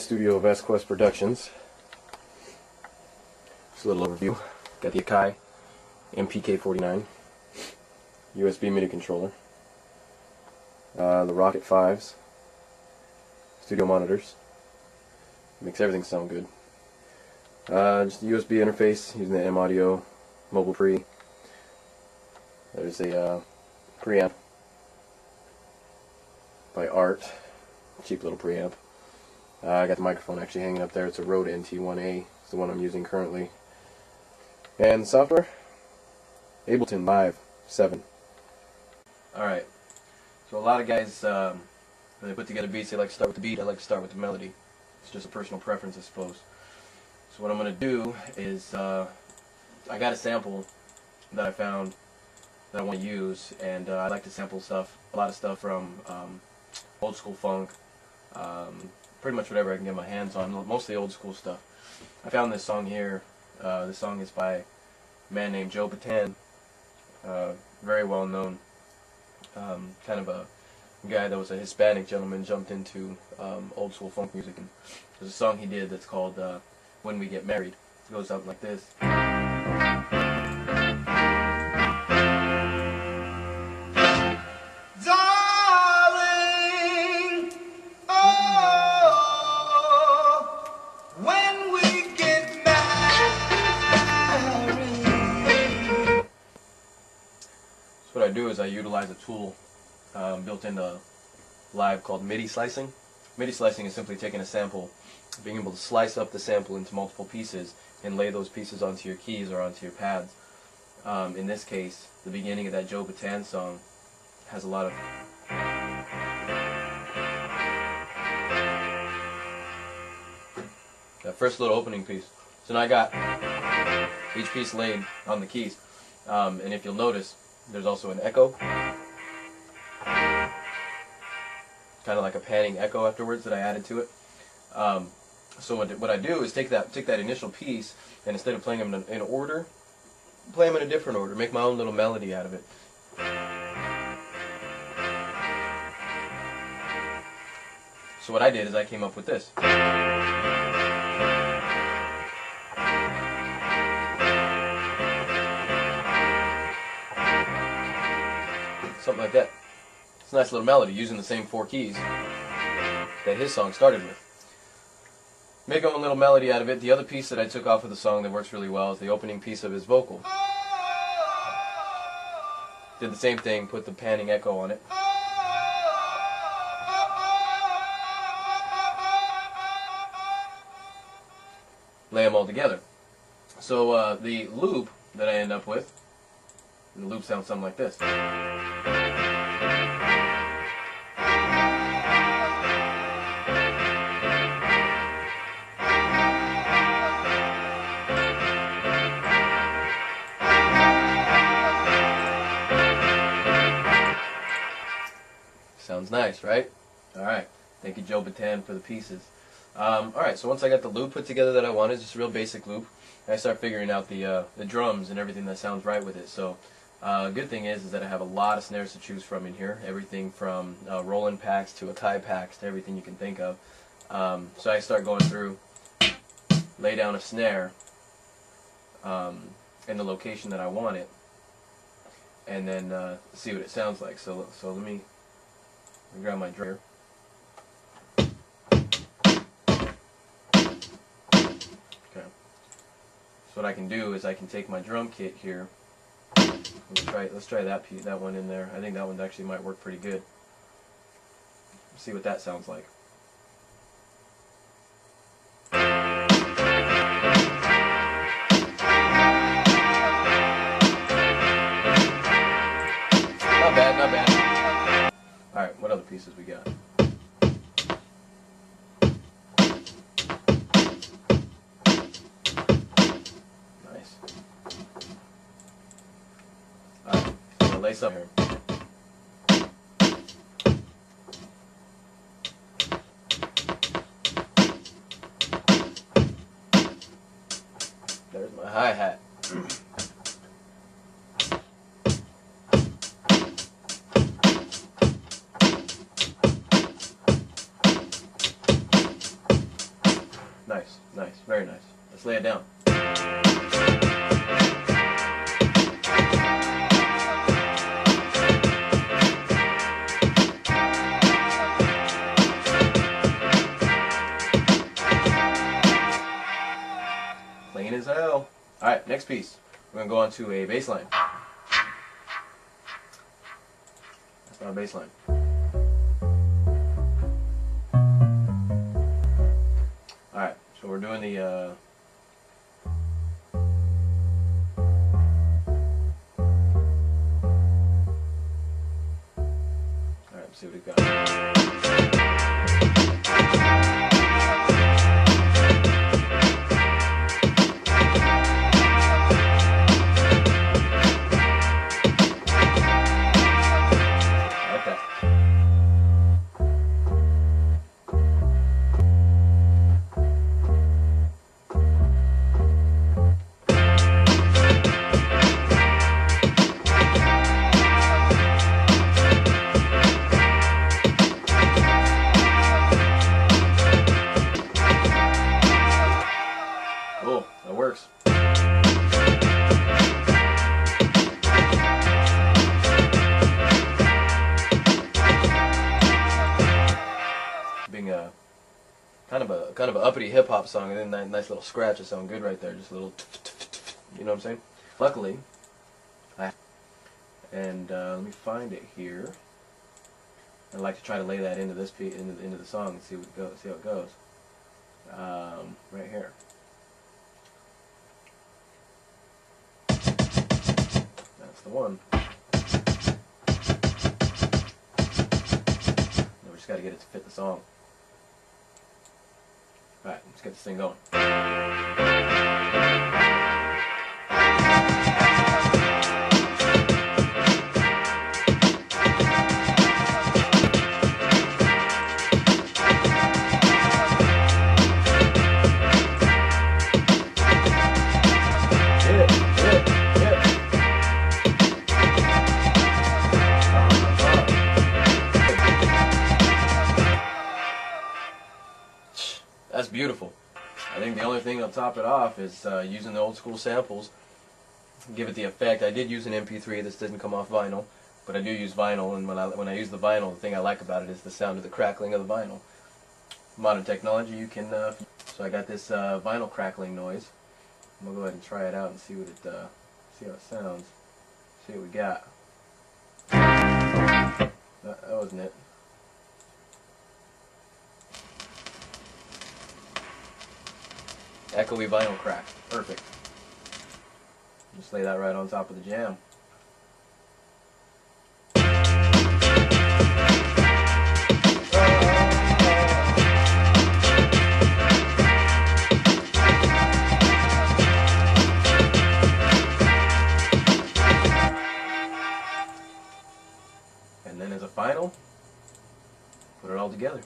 studio of Squest Productions. Just a little overview. Got the Akai MPK49 USB MIDI controller, the Rocket 5s, studio monitors. Makes everything sound good. Just a USB interface using the M Audio mobile pre. There's a preamp by Art, cheap little preamp. I got the microphone actually hanging up there. It's a Rode NT1A. It's the one I'm using currently. And the software, Ableton Live 7. Alright, so a lot of guys, when they put together beats, they like to start with the beat. I like to start with the melody. It's just a personal preference, I suppose. So what I'm going to do is, I got a sample that I found that I want to use, and I like to sample stuff, a lot of stuff from old school funk, pretty much whatever I can get my hands on, mostly old school stuff. I found this song here. This song is by a man named Joe Bataan, very well known, kind of a guy that was a Hispanic gentleman, jumped into old school funk music, and there's a song he did that's called When We Get Married. It goes out like this. What I do is I utilize a tool built into Live called MIDI slicing. MIDI slicing is simply taking a sample, being able to slice up the sample into multiple pieces and lay those pieces onto your keys or onto your pads. In this case, the beginning of that Joe Bataan song has a lot of that first little opening piece. So now I got each piece laid on the keys, and if you'll notice, there's also an echo, kind of like a panning echo afterwards that I added to it. So what I do is take that initial piece, and instead of playing them in order, play them in a different order, make my own little melody out of it. So what I did is I came up with this. Something like that. It's a nice little melody using the same 4 keys that his song started with. Make my own little melody out of it. The other piece that I took off of the song that works really well is the opening piece of his vocal. Did the same thing, put the panning echo on it. Lay them all together. So the loop that I end up with, the loop sounds something like this. Sounds nice, right? Alright, thank you Joe Bataan for the pieces. Alright, so once I got the loop put together that I wanted, just a real basic loop, I start figuring out the drums and everything that sounds right with it. So good thing is that I have a lot of snares to choose from in here, everything from Roland packs to Akai packs to everything you can think of. So I start going through, lay down a snare in the location that I want it, and then see what it sounds like. So let me grab my drum here. Okay. So what I can do is I can take my drum kit here. Let's try that one in there. I think that one actually might work pretty good. See what that sounds like. Not bad, not bad. Alright, what other pieces we got? Nice. Alright, I'm gonna lace up here. There's my hi-hat. Let's lay it down. Clean as hell. Alright, next piece. We're going to go on to a bass line. That's not a bass line. Alright, so we're doing the alright, let's see what we've got. Cool, that works. Being a kind of a uppity hip hop song, and then that nice little scratch is sounding good right there. Just a little, you know what I'm saying? Luckily, let me find it here. I'd like to try to lay that into this piece, into the song, and see what goes, see how it goes. Right here. That's the one. Now we just got to get it to fit the song. Alright, let's get this thing going. That's beautiful. I think the only thing that'll top it off is using the old school samples, give it the effect. I did use an MP3. This didn't come off vinyl, but I do use vinyl, and when I use the vinyl, the thing I like about it is the sound of the crackling of the vinyl. Modern technology, you can. So I got this vinyl crackling noise. I'm gonna go ahead and try it out and see what it, see how it sounds. See what we got. That wasn't it. Echoey vinyl crack. Perfect. Just lay that right on top of the jam. And then as a final, put it all together.